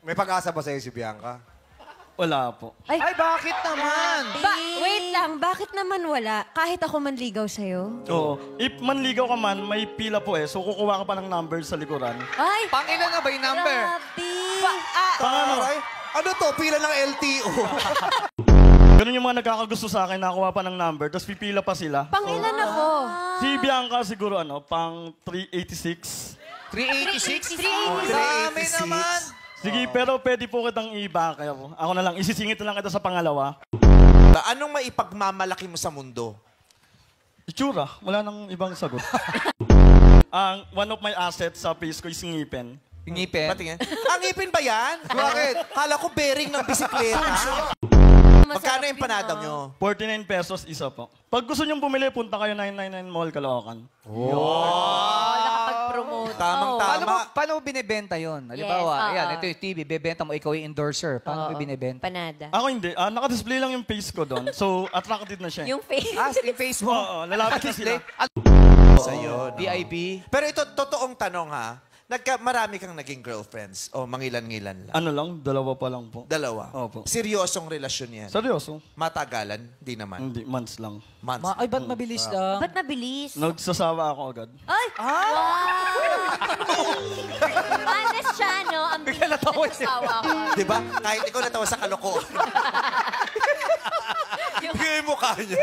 May pag-asa ba sa'yo si Bianca? Wala po. Ay, bakit naman? Wait lang, bakit naman wala? Kahit ako manligaw sa'yo? Oo. If manligaw ka man, may pila po eh. So kukuha ka pa ng number sa likuran. Ay! Pangilan na ba yung number? Grabe! Taray. Ano to? Pila ng LTO. Ganun yung mga nagkakagusto sa akin, nakakuha pa ng number, tapos pipila pa sila. Pangilan ako? Si Bianca siguro pang 386. 386? 386. Dami naman. Sige, pero pwede po kitang i-backer. Ako na lang, isisingit na lang kita sa pangalawa. Anong maipagmamalaki mo sa mundo? Itsura, wala nang ibang sagot. One of my assets sa face ko is ngipin. Ngipin? Patingin. Ngipin ba yan? Bakit? Kala ko bearing ng bisikleta. Magkano yung panada nyo? 49 pesos isa po. Pag gusto niyong bumili, punta kayo 999 Mall, Caloocan. Nakapag-promote. Tamang-tama. Paano mo binibenta yun? Halimbawa, Yes, ayan, ito yung TV, bebenta mo, ikaw yung endorser. Paano mo binibenta? Panada. Ako hindi. Naka-display lang yung face ko doon. So, attracted na siya. Yung face. Yung Facebook. Oo, lalapit na sila. Sa'yo, no? VIP. Pero ito, totoong tanong ha. Marami kang naging girlfriends o mangilan-ngilan lang? Ano lang, dalawa pa lang po. Dalawa? Opo. Seryosong relasyon yan? Seryoso? Matagalan? Di naman. Hindi, months lang. Months. Ay, ba't mabilis lang? Ba't mabilis? Nagsasawa ako agad. Ay! Wow! Honest siya, no? Ang bilis na nagsawa ko. Di ba? Kahit ikaw natawa sa kalokohan. Yung mukha niya.